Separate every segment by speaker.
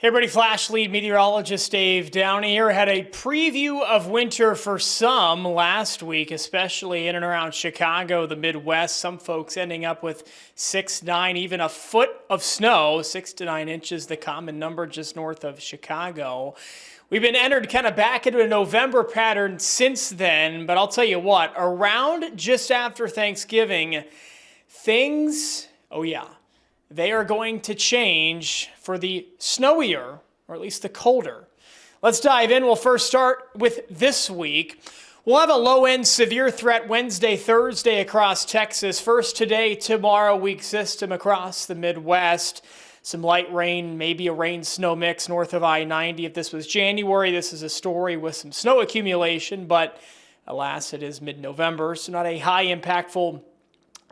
Speaker 1: Hey everybody, Flash Lead Meteorologist Dave Downey here. Had a preview of winter for some last week, especially in and around Chicago, the Midwest. Some folks ending up with 6, 9, even a foot of snow, 6 to 9 inches, the common number just north of Chicago. We've been entered kind of back into a November pattern since then, but I'll tell you what, around just after Thanksgiving, things, they are going to change for the snowier, or at least the colder. Let's dive in. We'll first start with this week. We'll have a low-end severe threat Wednesday, Thursday across Texas. First today, tomorrow, weak system across the Midwest. Some light rain, maybe a rain-snow mix north of I-90. If this was January, this is a story with some snow accumulation, but alas, it is mid-November, so not a high impactful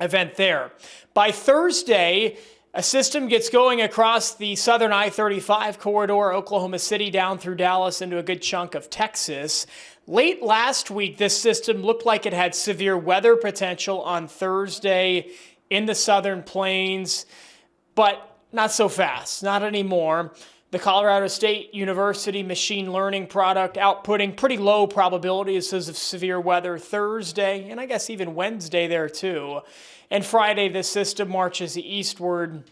Speaker 1: event there. By Thursday, a system gets going across the southern I-35 corridor, Oklahoma City down through Dallas into a good chunk of Texas. Late last week, this system looked like it had severe weather potential on Thursday in the southern plains, but not so fast, not anymore. The Colorado State University machine learning product outputting pretty low probabilities of severe weather Thursday, and I guess even Wednesday there too. And Friday, this system marches eastward.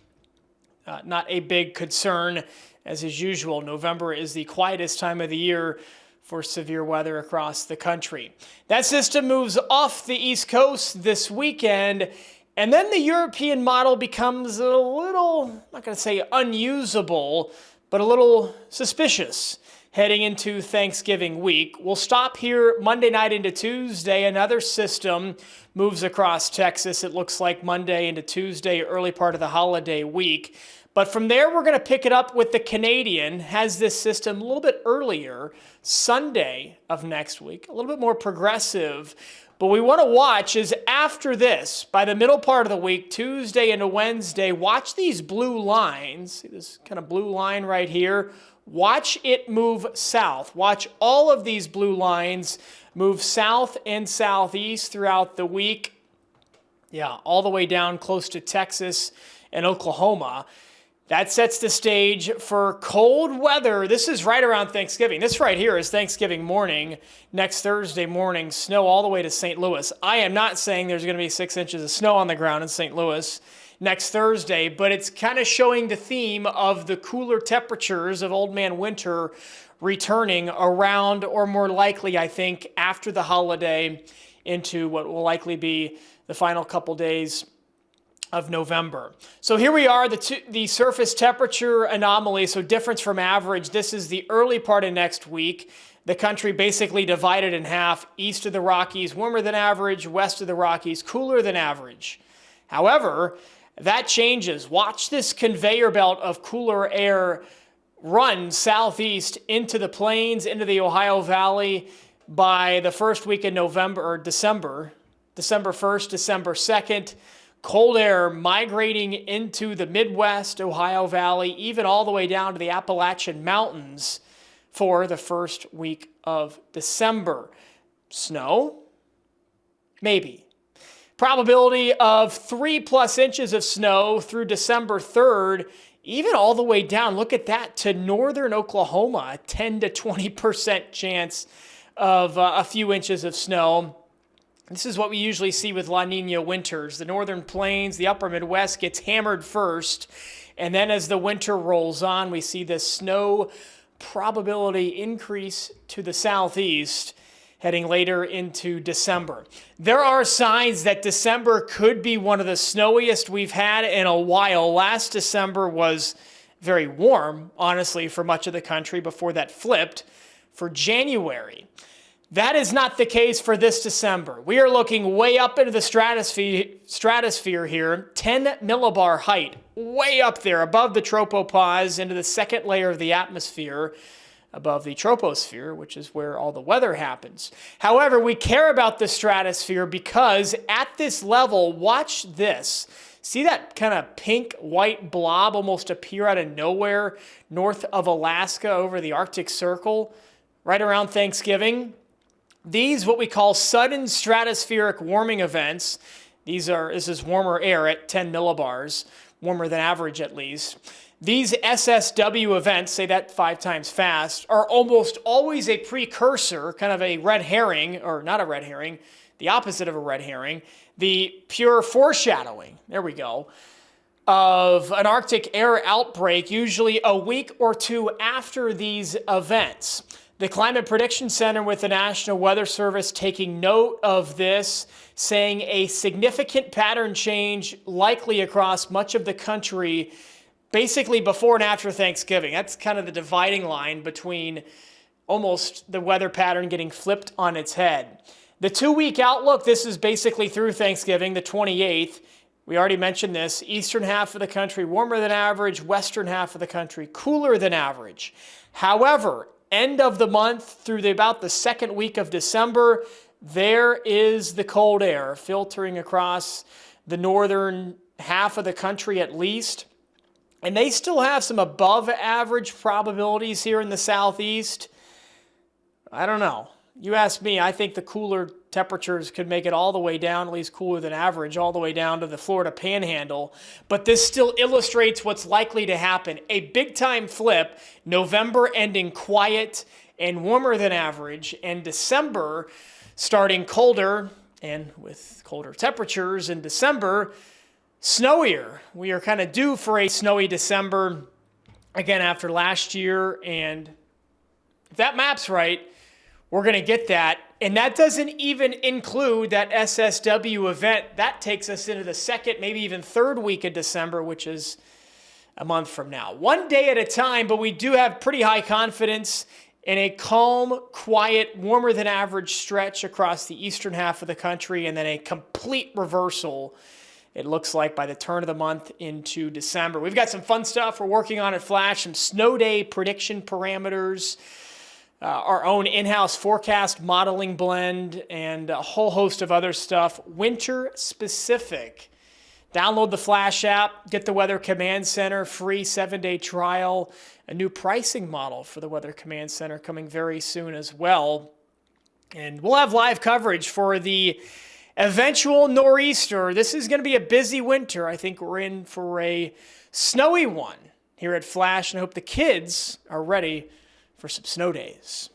Speaker 1: Not a big concern, as is usual. November is the quietest time of the year for severe weather across the country. That system moves off the East Coast this weekend, and then the European model becomes a little, I'm not going to say unusable, but a little suspicious heading into Thanksgiving week. We'll stop here Monday night into Tuesday. Another system moves across Texas. It looks like Monday into Tuesday, early part of the holiday week. But from there, we're going to pick it up with the Canadian, has this system a little bit earlier, Sunday of next week, a little bit more progressive. But we want to watch is after this, by the middle part of the week, Tuesday into Wednesday, watch these blue lines. See this kind of blue line right here? Watch it move south. Watch all of these blue lines move south and southeast throughout the week. Yeah, all the way down close to Texas and Oklahoma. That sets the stage for cold weather. This is right around Thanksgiving. This right here is Thanksgiving morning. Next Thursday morning, snow all the way to St. Louis. I am not saying there's going to be 6 inches of snow on the ground in St. Louis next Thursday, but it's kind of showing the theme of the cooler temperatures of Old Man Winter returning around, or more likely, I think, after the holiday into what will likely be the final couple days of November. So here we are, the surface temperature anomaly, so difference from average. This is the early part of next week. The country basically divided in half. East of the Rockies, warmer than average. West of the Rockies, cooler than average. However, that changes. Watch this conveyor belt of cooler air run southeast into the plains, into the Ohio Valley by the first week in November or December 1st, December 2nd. Cold air migrating into the Midwest, Ohio Valley, even all the way down to the Appalachian Mountains for the first week of December. Snow? Maybe. Probability of 3+ inches of snow through December 3rd, even all the way down, look at that, to northern Oklahoma, a 10 to 20% chance of a few inches of snow. This is what we usually see with La Nina winters. The northern plains, the upper Midwest gets hammered first, and then as the winter rolls on, we see the snow probability increase to the southeast heading later into December. There are signs that December could be one of the snowiest we've had in a while. Last December was very warm, honestly, for much of the country before that flipped for January. That is not the case for this December. We are looking way up into the stratosphere here, 10 millibar height, way up there above the tropopause into the second layer of the atmosphere, above the troposphere, which is where all the weather happens. However, we care about the stratosphere because at this level, watch this. See that kind of pink-white blob almost appear out of nowhere north of Alaska over the Arctic Circle, right around Thanksgiving? These, what we call sudden stratospheric warming events, this is warmer air at 10 millibars, warmer than average at least. These SSW events, say that 5 times fast, are almost always a precursor, kind of a red herring, or not a red herring, the opposite of a red herring, the pure foreshadowing, there we go, of an Arctic air outbreak, usually a week or two after these events. The Climate Prediction Center with the National Weather Service taking note of this, saying a significant pattern change likely across much of the country, basically before and after Thanksgiving. That's kind of the dividing line between almost the weather pattern getting flipped on its head. The 2-week outlook, this is basically through Thanksgiving, the 28th. We already mentioned this. Eastern half of the country warmer than average, western half of the country cooler than average. However, end of the month through about the second week of December, there is the cold air filtering across the northern half of the country at least. And they still have some above average probabilities here in the southeast. I don't know. You ask me, I think the cooler temperatures could make it all the way down, at least cooler than average, all the way down to the Florida Panhandle. But this still illustrates what's likely to happen. A big-time flip, November ending quiet and warmer than average, and December starting colder, and with colder temperatures in December, snowier. We are kind of due for a snowy December, again, after last year, and if that map's right, we're going to get that. And that doesn't even include that SSW event. That takes us into the second, maybe even third week of December, which is a month from now. One day at a time, but we do have pretty high confidence in a calm, quiet, warmer than average stretch across the eastern half of the country, and then a complete reversal, it looks like, by the turn of the month into December. We've got some fun stuff we're working on at Flash, some snow day prediction parameters, our own in-house forecast modeling blend, and a whole host of other stuff, winter specific. Download the Flash app, get the Weather Command Center, free 7-day trial, a new pricing model for the Weather Command Center coming very soon as well. And we'll have live coverage for the eventual nor'easter. This is going to be a busy winter. I think we're in for a snowy one here at Flash, and I hope the kids are ready for some snow days.